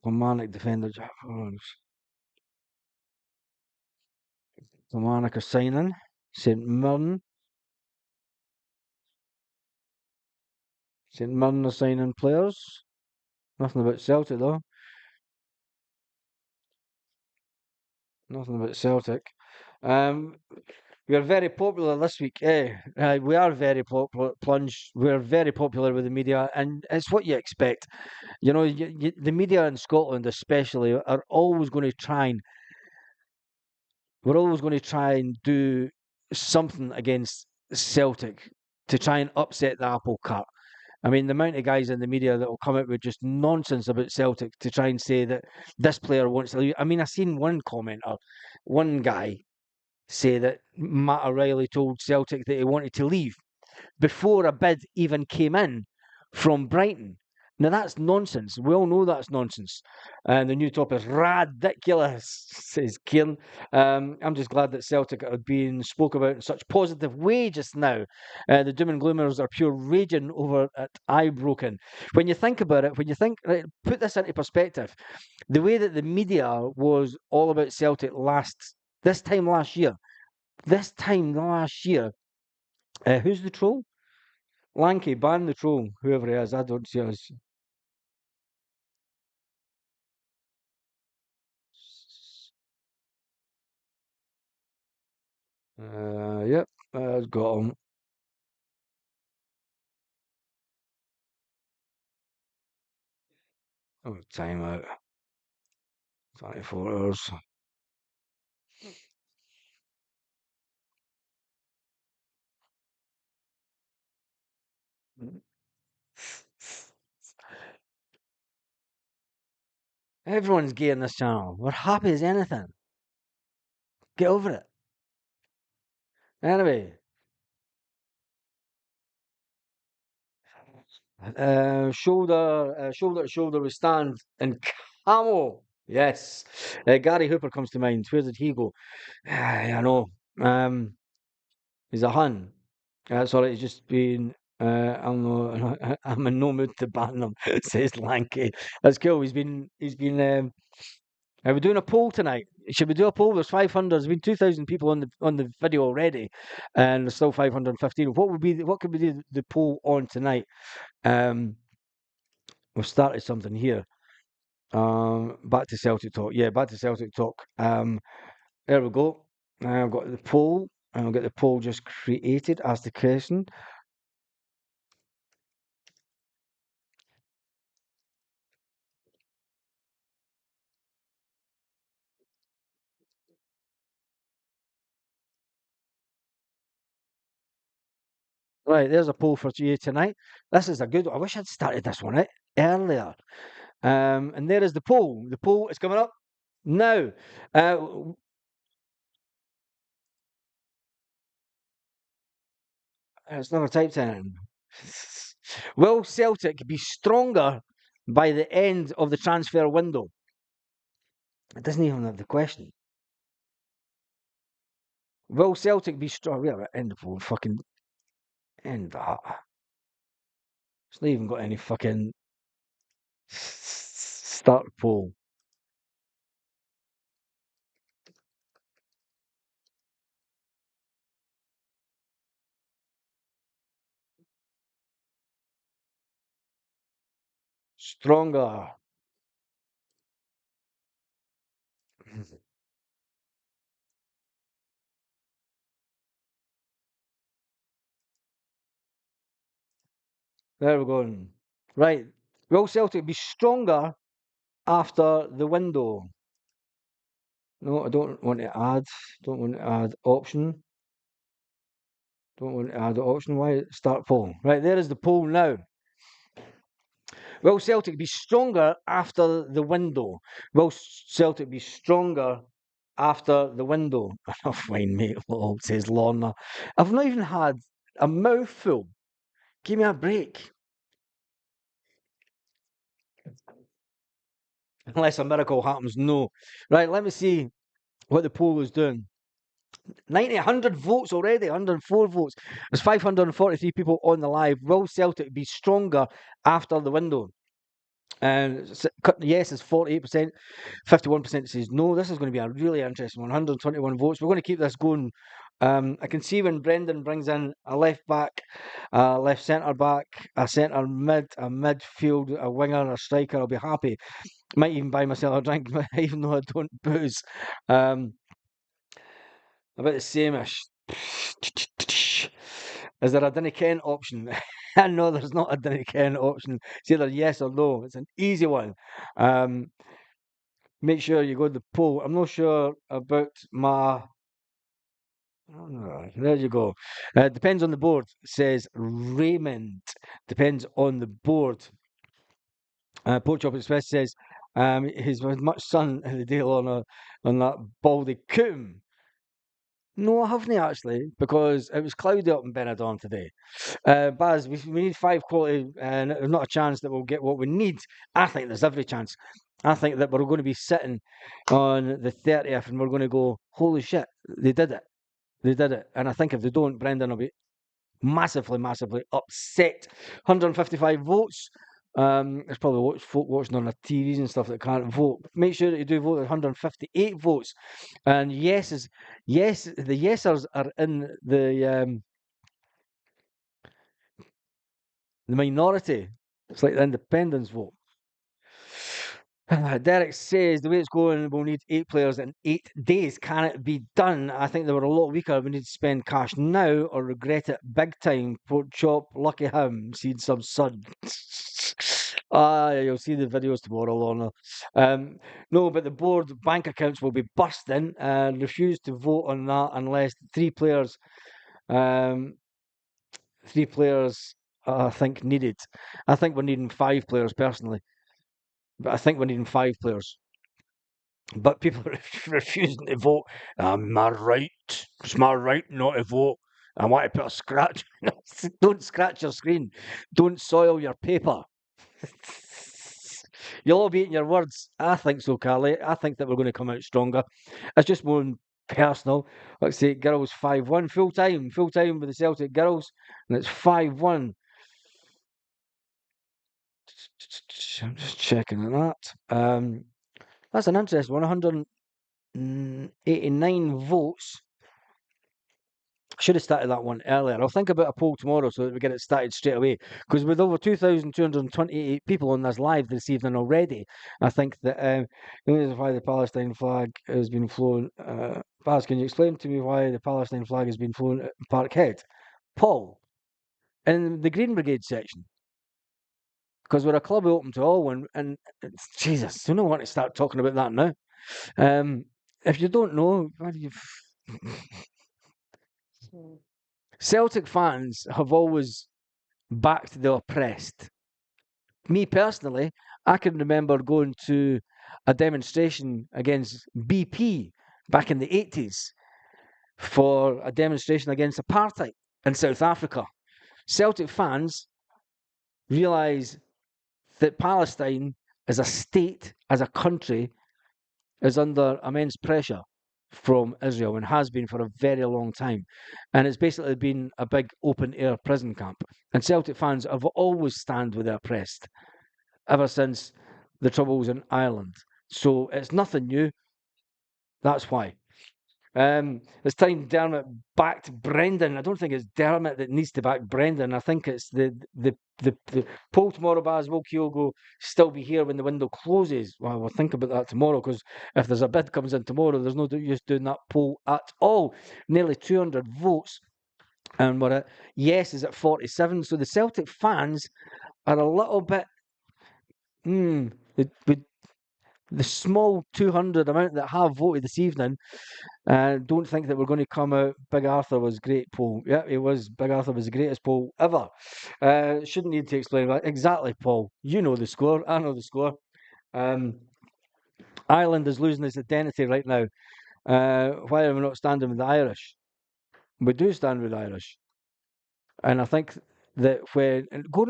Romantic defender, Romantic are signing. St Mirren, St Mirren are signing players. Nothing about Celtic though. Nothing about Celtic. Um, we are very popular this week. We are very popular. Plunge. We're very popular with the media, and it's what you expect. You know, the media in Scotland, especially, are always going to try and we're always going to try and do something against Celtic to try and upset the apple cart. I mean, the amount of guys in the media that will come out with just nonsense about Celtic to try and say that this player wants to leave. I mean, I seen one commenter, one guy say that Matt O'Reilly told Celtic that he wanted to leave before a bid even came in from Brighton. Now that's nonsense. We all know that's nonsense. And the new top is ridiculous, says Kieran. I'm just glad that Celtic are being spoke about in such positive way just now. The doom and gloomers are pure raging over at Eyebroken. When you think about it, right, put this into perspective, the way that the media was all about Celtic this time last year, who's the troll? Lanky, ban the troll, whoever he is. I don't see us. Yep, got him. Oh, time out. 24 hours. Everyone's gay on this channel. We're happy as anything. Get over it. Anyway, shoulder to shoulder we stand in camo. Yes. Gary Hooper comes to mind. Where did he go? I know. He's a Hun. That's all right. He's just been. I'm no, I'm in no mood to ban them. Says Lanky. That's cool. He's been. Are we doing a poll tonight? Should we do a poll? There's 500. There's been 2,000 people on the video already, and there's still 515. What could we do the poll on tonight? We've started something here. Back to Celtic talk. Yeah, back to Celtic talk. There we go. I've got the poll, and I'll get the poll just created. Ask the question. Right, there's a poll for you tonight. This is a good one. I wish I'd started this one earlier. And there is the poll. The poll is coming up now. It's never typed in. Will Celtic be stronger by the end of the transfer window? It doesn't even have the question. Will Celtic be strong? Yeah, end the poll. Fucking end that. It's not even got any fucking start poll. Stronger. There we go. Right. Will Celtic be stronger after the window? No, I don't want to add. Don't want to add option. Don't want to add the option. Why start poll? Right, there is the poll now. Will Celtic be stronger after the window? Will Celtic be stronger after the window? Oh, fine, mate. Lol, says Lorna. I've not even had a mouthful. Give me a break. Unless a miracle happens, no. Right, let me see what the poll is doing. 100 votes already, 104 votes. There's 543 people on the live. Will Celtic be stronger after the window? And yes is 48%, 51% says no. This is going to be a really interesting one. 121 votes. We're going to keep this going. I can see when Brendan brings in a left back, a left centre back, a centre mid, a midfield, a winger, a striker. I'll be happy. Might even buy myself a drink, even though I don't booze. About the same-ish. Is there a dinna ken option? No, there's not a dinna ken option. It's either yes or no. It's an easy one. Make sure you go to the poll. I'm not sure about my. Oh, there you go. Depends on the board. Says Raymond. Depends on the board. Pork Chop Express says he's with much sun in the deal on that baldy coom. No, I haven't actually, because it was cloudy up in Benidorm today. Baz, we need 5 quality, and there's not a chance that we'll get what we need. I think there's every chance. I think that we're going to be sitting on the 30th and we're going to go, holy shit, they did it. They did it. And I think if they don't, Brendan will be massively, massively upset. 155 votes. There's probably folk watching on their TVs and stuff that can't vote. Make sure that you do vote. 158 votes, and yes. The yesers are in the minority. It's like the independence vote. Derek says the way it's going, we'll need 8 players in 8 days. Can it be done? I think they were a lot weaker. We need to spend cash now or regret it big time. Pork chop, lucky him, seen some sun. You'll see the videos tomorrow, Lorna. No, but the board bank accounts will be busting and refuse to vote on that unless 3 players, 3 players I think needed. I think we're needing 5 players personally, but I think we're needing 5 players. But people are refusing to vote. My right. It's my right not to vote. I want to put a scratch. Don't scratch your screen. Don't soil your paper. You'll all be eating your words. I think so, Carly. I think that we're going to come out stronger. It's just more personal. Let's say girls 5-1 full time with the Celtic girls, and it's 5-1. I'm just checking on that. That's an interesting one. 189 votes. Should have started that one earlier. I'll think about a poll tomorrow so that we get it started straight away. Because with over 2,228 people on this live this evening already, I think that this is why the Palestine flag has been flown. Baz, can you explain to me why the Palestine flag has been flown at Parkhead? Paul, in the Green Brigade section. Because we're a club open to all, and Jesus, you don't want to start talking about that now. If you don't know, Celtic fans have always backed the oppressed. Me personally, I can remember going to a demonstration against BP back in the 80s for a demonstration against apartheid in South Africa. Celtic fans realise that Palestine as a state, as a country, is under immense pressure from Israel and has been for a very long time. And it's basically been a big open air prison camp. And Celtic fans have always stand with the oppressed ever since the troubles in Ireland. So it's nothing new. That's why. It's time Dermot backed Brendan. I don't think it's Dermot that needs to back Brendan. I think it's the poll tomorrow. Baz, will Kyogo still be here when the window closes? Well, we'll think about that tomorrow, because if there's a bid comes in tomorrow, there's no use doing that poll at all. Nearly 200 votes, and we're at yes is at 47. So the Celtic fans are a little bit. The small 200 amount that have voted this evening don't think that we're going to come out. Big Arthur was great, Paul. Yeah, he was. Big Arthur was the greatest Paul ever. Shouldn't need to explain that. Exactly, Paul. You know the score. I know the score. Ireland is losing its identity right now. Why are we not standing with the Irish? We do stand with the Irish. And I think that when go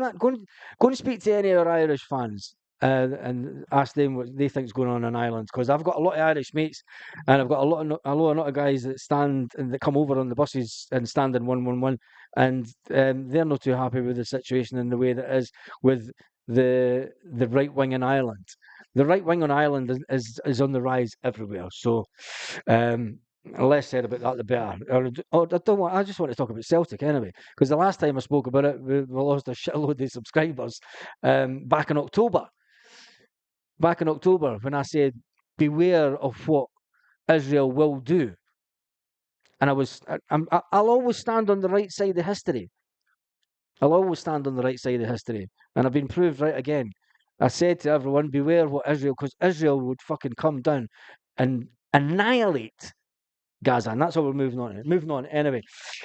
and speak to any of our Irish fans and ask them what they think is going on in Ireland, because I've got a lot of Irish mates, and I've got a lot of guys that stand and that come over on the buses and stand in 111, and they're not too happy with the situation and the way that is with the right wing in Ireland. The right wing on Ireland is on the rise everywhere. So the less said about that, the better. I just want to talk about Celtic anyway, because the last time I spoke about it, we lost a shitload of subscribers back in October. Back in October, when I said, beware of what Israel will do. And I'll always stand on the right side of history. I'll always stand on the right side of history. And I've been proved right again. I said to everyone, beware what Israel, because Israel would fucking come down and annihilate Gaza, and that's what we're moving on. Moving on, anyway.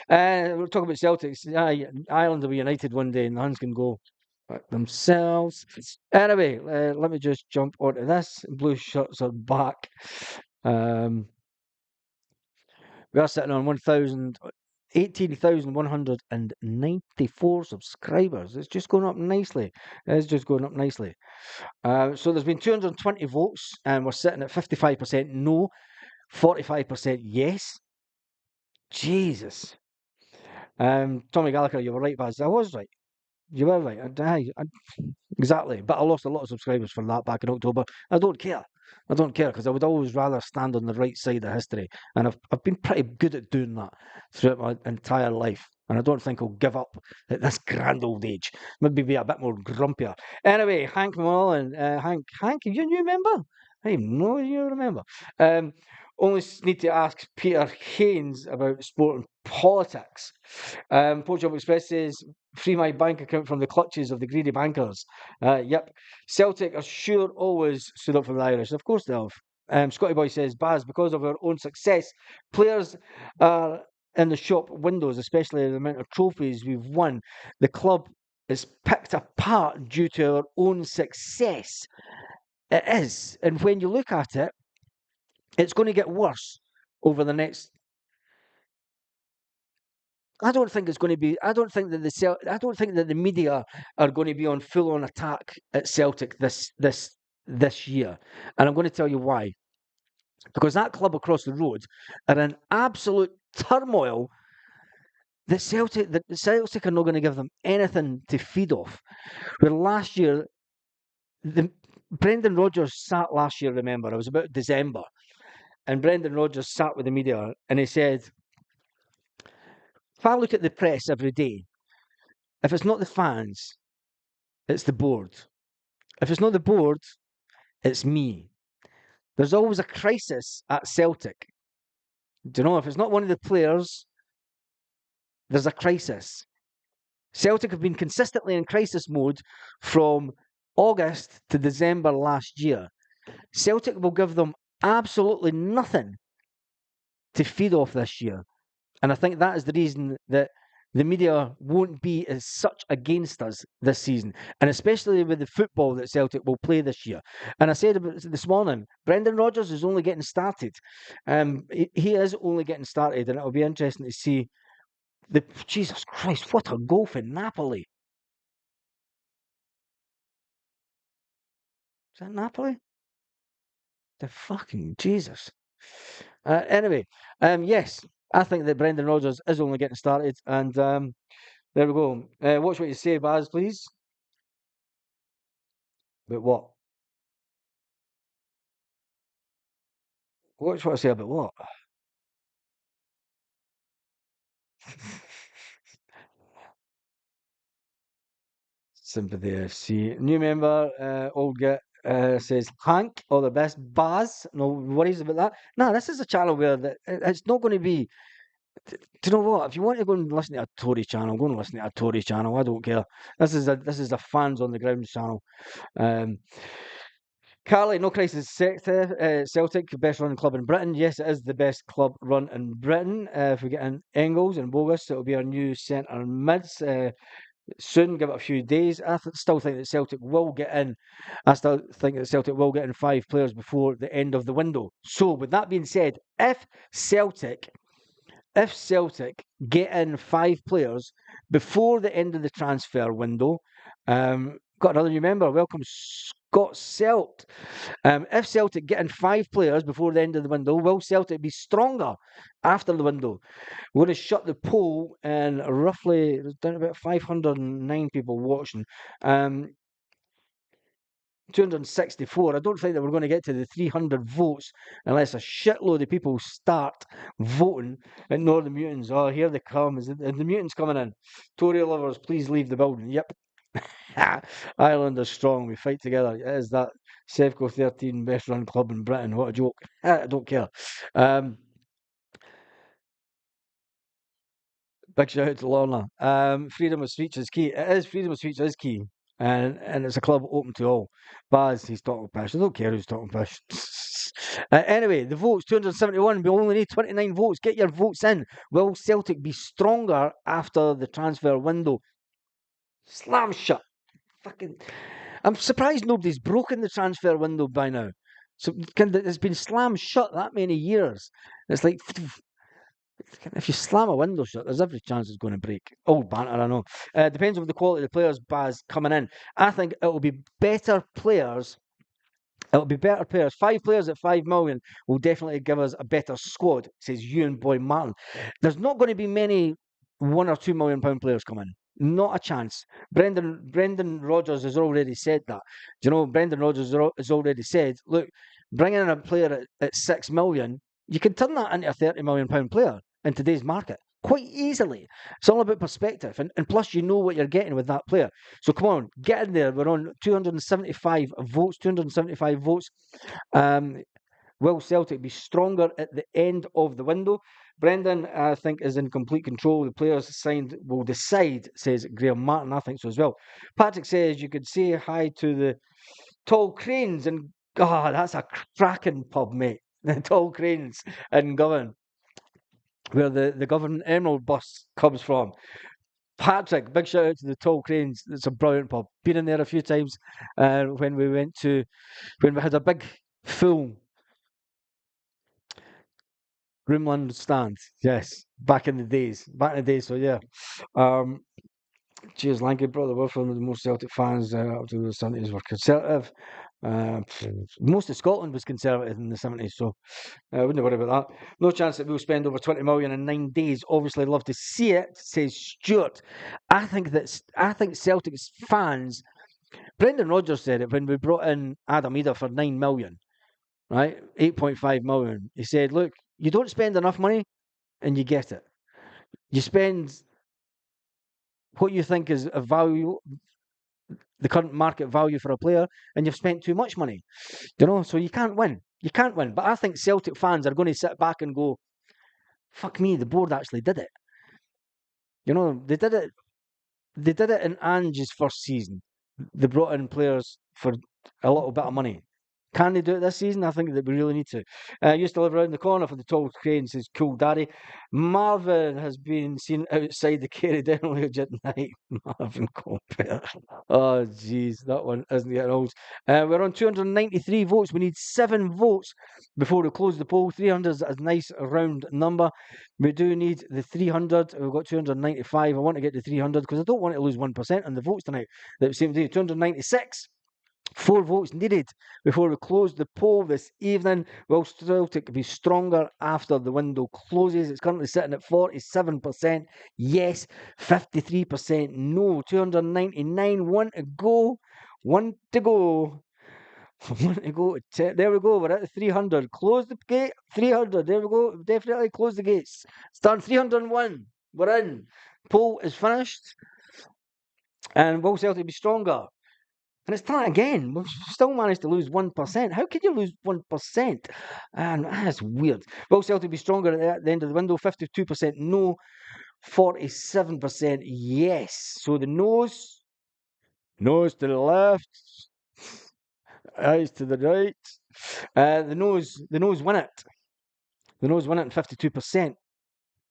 We're talking about Celtics. Ireland will be united one day, and the Huns can go themselves. Anyway, let me just jump onto this. Blue shirts are back. We are sitting on 18,194 subscribers. It's just going up nicely. It's just going up nicely. So there's been 220 votes, and we're sitting at 55% no, 45% yes. Jesus. Tommy Gallagher, you were right, Baz. I was right. You were right. Exactly. But I lost a lot of subscribers for that back in October. I don't care. I don't care, because I would always rather stand on the right side of history. And I've been pretty good at doing that throughout my entire life. And I don't think I'll give up at this grand old age. Maybe be a bit more grumpier. Anyway, Hank Mullen, Hank, you a new member? I know you remember. Only need to ask Peter Haynes about sport and politics. Portugal Express says, free my bank account from the clutches of the greedy bankers. Yep. Celtic are sure always stood up for the Irish. Of course they have. Scotty Boy says, Baz, because of our own success, players are in the shop windows, especially the amount of trophies we've won. The club is picked apart due to our own success. It is. And when you look at it, it's going to get worse over the next. I don't think it's going to be. I don't think that I don't think that the media are going to be on full on attack at Celtic this year, and I'm going to tell you why. Because that club across the road are in absolute turmoil. The Celtic are not going to give them anything to feed off. Where last year, the Brendan Rodgers sat last year. Remember, it was about December, and Brendan Rodgers sat with the media and he said, "If I look at the press every day, if it's not the fans, it's the board. If it's not the board, it's me. There's always a crisis at Celtic. Do you know, if it's not one of the players, there's a crisis. Celtic have been consistently in crisis mode from August to December last year. Celtic will give them absolutely nothing to feed off this year. And I think that is the reason that the media won't be as such against us this season, and especially with the football that Celtic will play this year. And I said this morning, Brendan Rodgers is only getting started. He is only getting started, and it'll be interesting to see the Jesus Christ, what a goal for Napoli! Is that Napoli? The fucking Jesus. Anyway, yes, I think that Brendan Rodgers is only getting started, and there we go. Watch what you say, Baz, please. But what? Watch what I say about what? Sympathy FC. New member, Olga says, Hank, all the best. Baz, no worries about that. No, this is a channel where it's not going to be. Do you know what? If you want to go and listen to a Tory channel, go and listen to a Tory channel. I don't care. This is a fans on the ground channel. Um, Carly, no crisis. Celtic, best run club in Britain. Yes, it is the best club run in Britain. If we get in Engels and Bogus, it'll be our new centre mids. Soon, give it a few days. Still think that Celtic will get in. I still think that Celtic will get in 5 players before the end of the window. So, with that being said, if Celtic get in 5 players before the end of the transfer window, got another new member. Welcome, Scott Selt. If Celtic get in 5 players before the end of the window, will Celtic be stronger after the window? We're going to shut the poll, and roughly there's down about 509 people watching. 264. I don't think that we're going to get to the 300 votes unless a shitload of people start voting. Ignore the mutants. Oh, here they come. Is the mutants coming in? Tory lovers, please leave the building. Yep. Ireland is strong. We fight together. It is that Sevco 13 best run club in Britain. What a joke. I don't care. Big shout out to Lorna. Freedom of speech is key. It is freedom of speech is key, and it's a club open to all. Baz, he's talking pish. I don't care who's talking pish. Anyway, the votes 271. We only need 29 votes. Get your votes in. Will Celtic be stronger after the transfer window? Slam shut. Fucking. I'm surprised nobody's broken the transfer window by now. So it's been slammed shut that many years. It's like if you slam a window shut, there's every chance it's going to break. Old banter, I know. Depends on the quality of the players, Baz, coming in. I think it will be better players. It'll be better players. 5 players at 5 million will definitely give us a better squad, says Ewan Boy Martin. There's not going to be many £1 or £2 million players coming. Not a chance. Brendan Rodgers has already said that. Do you know, Brendan Rodgers has already said, look, bringing in a player at 6 million, you can turn that into a £30 million player in today's market quite easily. It's all about perspective. And plus, you know what you're getting with that player. So come on, get in there. We're on 275 votes. 275 votes. Will Celtic be stronger at the end of the window? Brendan, I think, is in complete control. The players signed will decide, says Graham Martin. I think so as well. Patrick says you could say hi to the Tall Cranes, and God, that's a cracking pub, mate. The Tall Cranes in Govan, where the Govan Emerald bus comes from. Patrick, big shout out to the Tall Cranes. It's a brilliant pub. Been in there a few times when we went to when we had a big full Grimland stand. Yes, back in the days. Back in the days. So yeah. Um, cheers, Lanky brother. We're from the most Celtic fans up to the 70s were conservative. Most of Scotland was conservative in the 70s, so I wouldn't worry about that. No chance that we'll spend over 20 million in 9 days. Obviously, love to see it, says Stuart. I think Celtic's fans. Brendan Rodgers said it when we brought in Adam Eder for 9 million, right? 8.5 million. He said, look, you don't spend enough money and you get it. You spend what you think is a value, the current market value for a player, and you've spent too much money. So you can't win. You can't win. But I think Celtic fans are going to sit back and go, fuck me, the board actually did it. They did it. They did it in Ange's first season. They brought in players for a little bit of money. Can they do it this season? I think that we really need to. Used to live around the corner for the Tall Crane, says Cool Daddy. Marvin has been seen outside the Kerry Lodge at night. Marvin Compare. Oh, jeez, that one isn't getting old. We're on 293 votes. We need 7 votes before we close the poll. 300 is a nice round number. We do need the 300. We've got 295. I want to get to 300 because I don't want to lose 1% on the votes tonight. That seems to be 296. 4 votes needed before we close the poll this evening. Will Celtic be stronger after the window closes? It's currently sitting at 47%. Yes, 53% no. 299. One to go. One to go. One to go. There we go. We're at 300. Close the gate. 300. There we go. Definitely close the gates. Starting 301. We're in. Poll is finished. And will Celtic be stronger? And it's time again. We've still managed to lose 1%. How could you lose 1%? And that's weird. Will Celtic be stronger at the end of the window? 52% no, 47% yes. So the no's to the left, eyes to the right. The no's win it. The no's win it in 52%.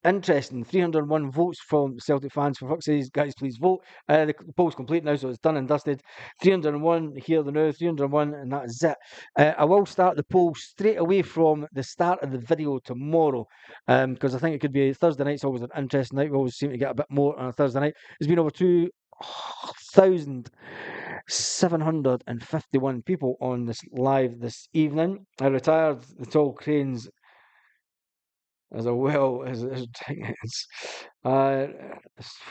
Interesting. 301 votes from Celtic fans. For fuck's sake, guys, please vote. The poll's complete now, so it's done and dusted. 301 here the now, 301, and that is it. I will start the poll straight away from the start of the video tomorrow, because I think it could be Thursday night's always an interesting night. We always seem to get a bit more on a Thursday night. There's been over 2,751 people on this live this evening. I retired the Tall Cranes as well as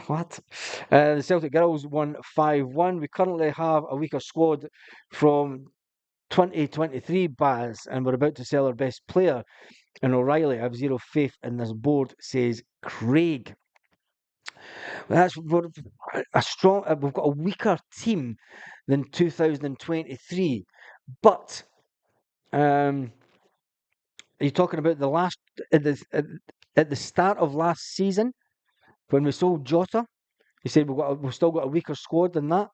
what? The Celtic girls won 5-1. We currently have a weaker squad from 2023 Baz, and we're about to sell our best player in O'Reilly. I have zero faith in this board, says Craig. That's a strong. We've got a weaker team than 2023, but are you talking about the last at the start of last season when we sold Jota? You said we've still got a weaker squad than that.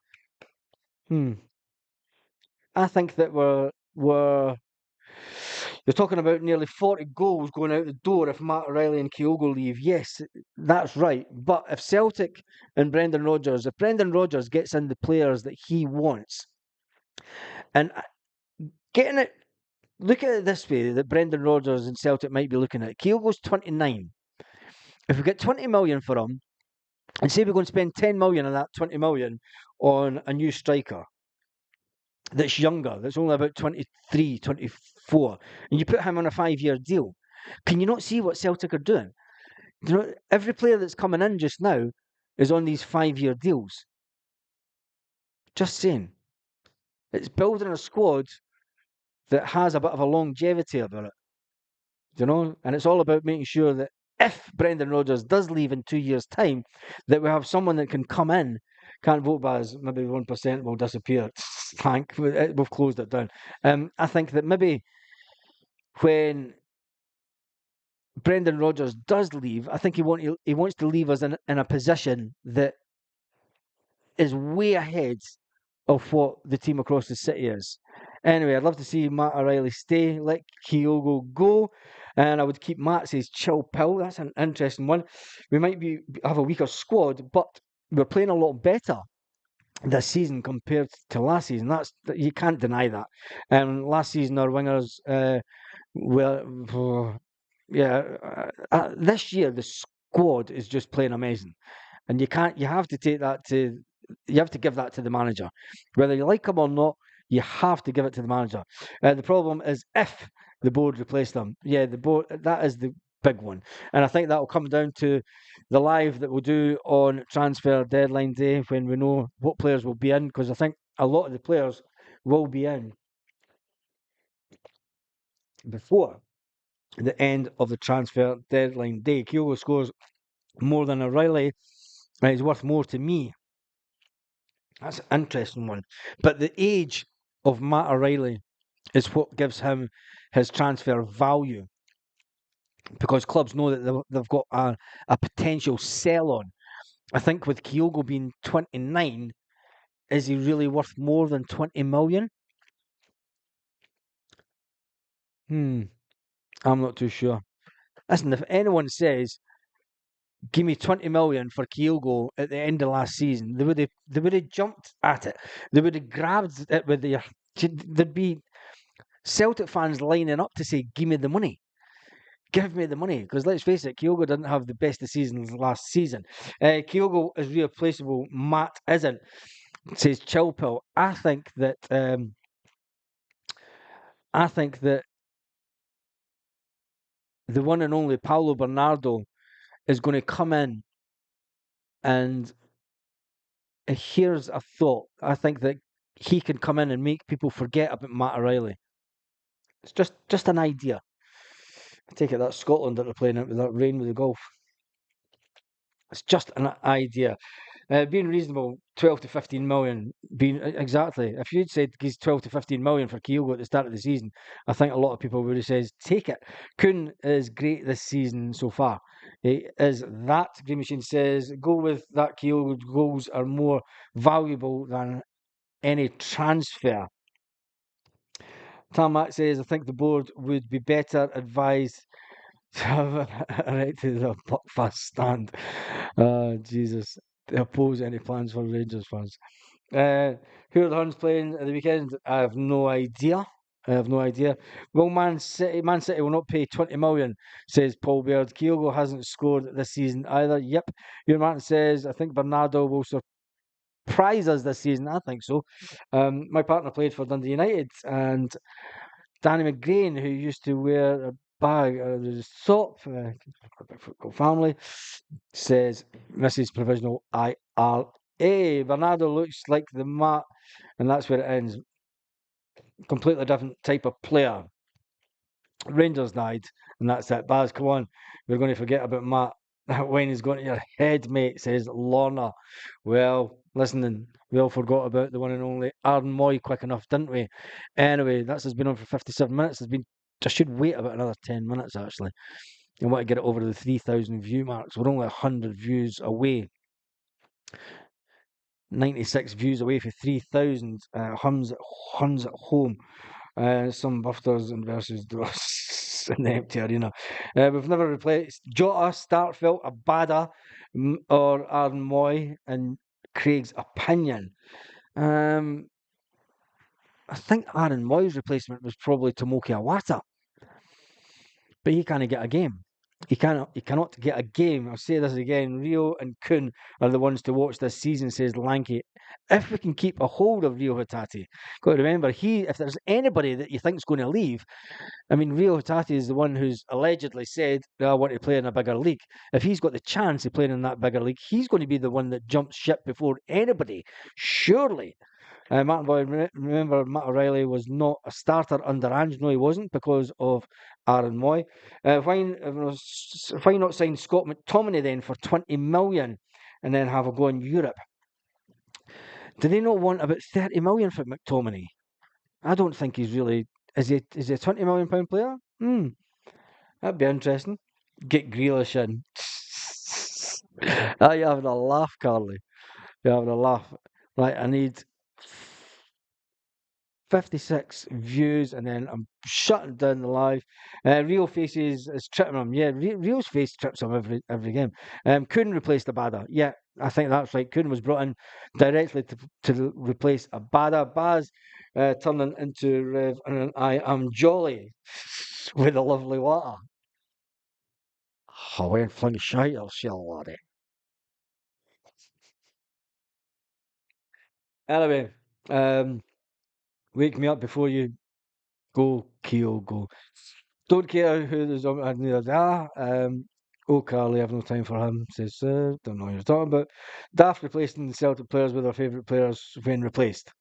I think that you're talking about nearly 40 goals going out the door if Matt O'Reilly and Kyogo leave. Yes, that's right. But if Celtic and if Brendan Rodgers gets in the players that he wants, and getting it. Look at it this way, that Brendan Rodgers and Celtic might be looking at. Kyogo's 29. If we get 20 million for him, and say we're going to spend 10 million of that 20 million on a new striker that's younger, that's only about 23, 24, and you put him on a 5-year deal, can you not see what Celtic are doing? Every player that's coming in just now is on these 5-year deals. Just saying. It's building a squad that has a bit of a longevity about it. And it's all about making sure that if Brendan Rodgers does leave in 2 years' time, that we have someone that can come in. Can't vote by as maybe 1% will disappear. Thank, we've closed it down. I think that maybe when Brendan Rodgers does leave, I think he wants to leave us in a position that is way ahead of what the team across the city is. Anyway, I'd love to see Matt O'Reilly stay, let Kyogo go, and I would keep Matt, says Chill Pill. That's an interesting one. We might have a weaker squad, but we're playing a lot better this season compared to last season. That's you can't deny that. Last season our wingers were yeah. This year the squad is just playing amazing, and you can't. You have to take that to. You have to give that to the manager, whether you like him or not. You have to give it to the manager. The problem is if the board replace them. Yeah, the board that is the big one, and I think that will come down to the live that we'll do on transfer deadline day when we know what players will be in. Because I think a lot of the players will be in before the end of the transfer deadline day. Kyogo scores more than O'Reilly, and he's worth more to me. That's an interesting one. But the age of Matt O'Reilly is what gives him his transfer value because clubs know that they've got a potential sell on. I think with Kyogo being 29, is he really worth more than 20 million? Hmm, I'm not too sure. Listen, if anyone says give me 20 million for Kyogo at the end of last season, they would have jumped at it. They would have grabbed it with their. There'd be Celtic fans lining up to say, "Give me the money, give me the money." Because let's face it, Kyogo didn't have the best of seasons last season. Kyogo is replaceable. Matt isn't. Says Chilpill. I think that the one and only Paulo Bernardo is going to come in and here's a thought. I think that he can come in and make people forget about Matt O'Reilly. It's just an idea. I take it that's Scotland that they're playing out with that rain with the golf. It's just an idea. Being reasonable, 12 to 15 million. Being exactly, if you'd said he's 12 to 15 million for Kyogo at the start of the season, I think a lot of people would have said, take it. Kuhn is great this season so far. He is that. Green Machine says, go with that. Kyogo goals are more valuable than any transfer. Tarmac says, I think the board would be better advised to have erected a Buckfast stand. Jesus. To oppose any plans for Rangers fans. Who are the Huns playing at the weekend? I have no idea. I have no idea. Will Man City will not pay 20 million, says Paul Baird. Kyogo hasn't scored this season either. Yep. Your man says, I think Bernardo will surprise us this season. I think so. My partner played for Dundee United, and Danny McGrain, who used to wear a bag of his top, football family, says Mrs. Provisional IRA. Bernardo looks like the Matt, and that's where it ends. Completely different type of player. Rangers died, and that's it. Baz, come on. We're going to forget about Matt. That wine is going to your head, mate, says Lorna. Well, listening, we all forgot about the one and only Aaron Moy quick enough, didn't we? Anyway, that's has been on for 57 minutes. I should wait about another 10 minutes, actually. I want to get it over the 3,000 view marks. We're only 100 views away. 96 views away for 3,000. Huns at home. Some buffers and versus in the empty arena. We've never replaced Jota, Starfelt, Abada, or Aaron Moy, in Craig's opinion. I think Aaron Moy's replacement was probably Tomoki Awata, but he can't get a game. He cannot get a game. I'll say this again. Rio and Kuhn are the ones to watch this season, says Lanky. If we can keep a hold of Rio Hatate, got to remember if there's anybody that you think's going to leave, I mean, Rio Hatate is the one who's allegedly said, I want to play in a bigger league. If he's got the chance of playing in that bigger league, he's going to be the one that jumps ship before anybody, surely. Martin Boyd, remember Matt O'Reilly was not a starter under Ange. No, he wasn't because of Aaron Moy. Why not sign Scott McTominay then for 20 million and then have a go in Europe? Do they not want about 30 million for McTominay? I don't think he's really. Is he a 20 million pound player? That'd be interesting. Get Grealish in. You're having a laugh, Carly. You're having a laugh. Right, I need 56 views, and then I'm shutting down the live. Real Faces is tripping him. Yeah, Real's face trips him every game. Kuhn replaced Abada. Yeah, I think that's right. Kuhn was brought in directly to replace Abada. Baz turning into Rev, and I am jolly with the lovely water. Oh, we're flung shite or shell, laddie. Anyway, wake me up before you go, Keo, go. Don't care who the zombie had neither da. Oh, Carly, I've no time for him. Says, don't know what you're talking about. Daft replacing the Celtic players with their favourite players when replaced.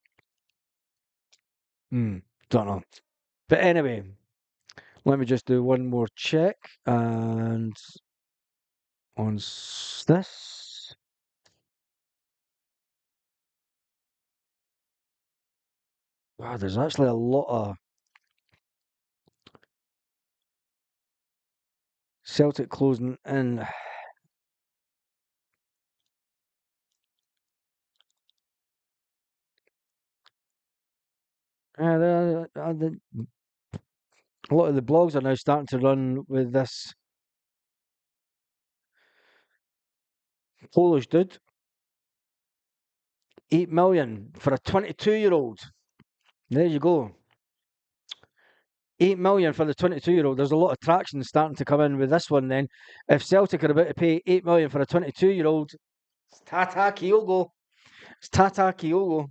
Don't know. But anyway, let me just do one more check. And on this, wow, there's actually a lot of Celtic closing in. A lot of the blogs are now starting to run with this Polish dude. 8 million for a 22-year-old. There you go. 8 million for the 22-year-old. There's a lot of traction starting to come in with this one then. If Celtic are about to pay 8 million for a 22-year-old, it's Tata Kyogo. It's Tata Kyogo.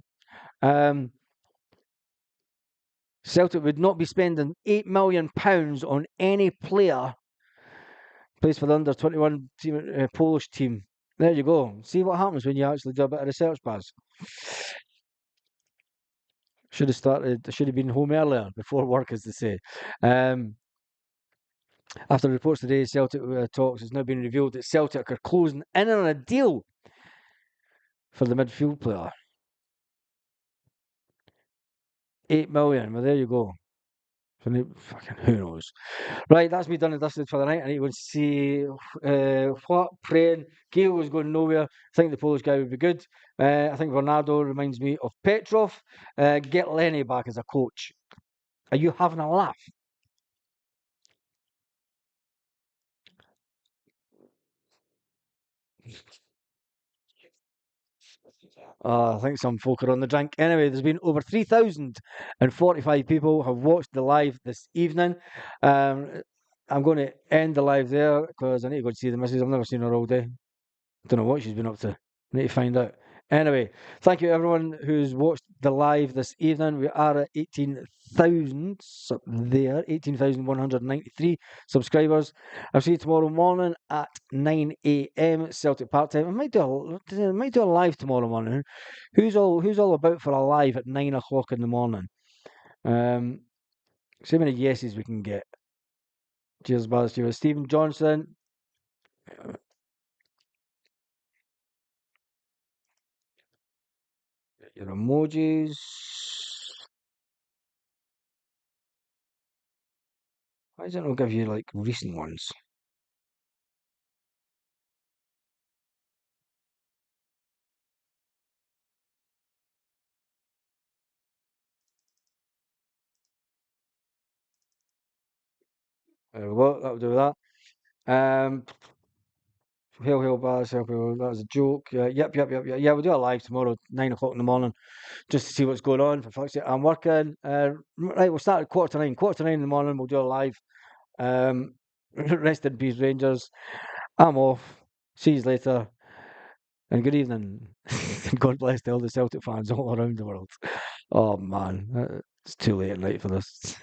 Celtic would not be spending £8 million on any player plays for the under 21 team, Polish team. There you go. See what happens when you actually do a bit of research, Baz. Should have been home earlier before work, as they say. After reports today, Celtic talks, it's now been revealed that Celtic are closing in on a deal for the midfield player. 8 million. Well, there you go. Fucking who knows? Right, that's me done and dusted for the night. I need to go and see what praying. Gale was going nowhere. I think the Polish guy would be good. I think Bernardo reminds me of Petrov. Get Lenny back as a coach. Are you having a laugh? I think some folk are on the drink. Anyway, there's been over 3,045 people have watched the live this evening. Um, I'm going to end the live there because I need to go and see the missus. I've never seen her all day. Don't know what she's been up to. Need to find out. Anyway, thank you everyone who's watched the live this evening. We are at 18,000 there, 18,193 subscribers. I'll see you tomorrow morning at 9 a.m. Celtic Park time. I might do a live tomorrow morning. Who's all about for a live at 9 o'clock in the morning? See how many yeses we can get. Cheers, Baz. Stephen Johnson. Your emojis. Why does it not give you like recent ones? There we go. That'll do that. Um, hail, hail, bars, hail, hail. That was a joke. Yep. Yeah, we'll do a live tomorrow, 9 o'clock in the morning, just to see what's going on. For fuck's sake, I'm working. Right, we'll start at quarter to nine. Quarter to nine in the morning, we'll do a live. Rest in peace, Rangers. I'm off. See you later. And good evening. God bless to all the Celtic fans all around the world. Oh man, it's too late at night for this.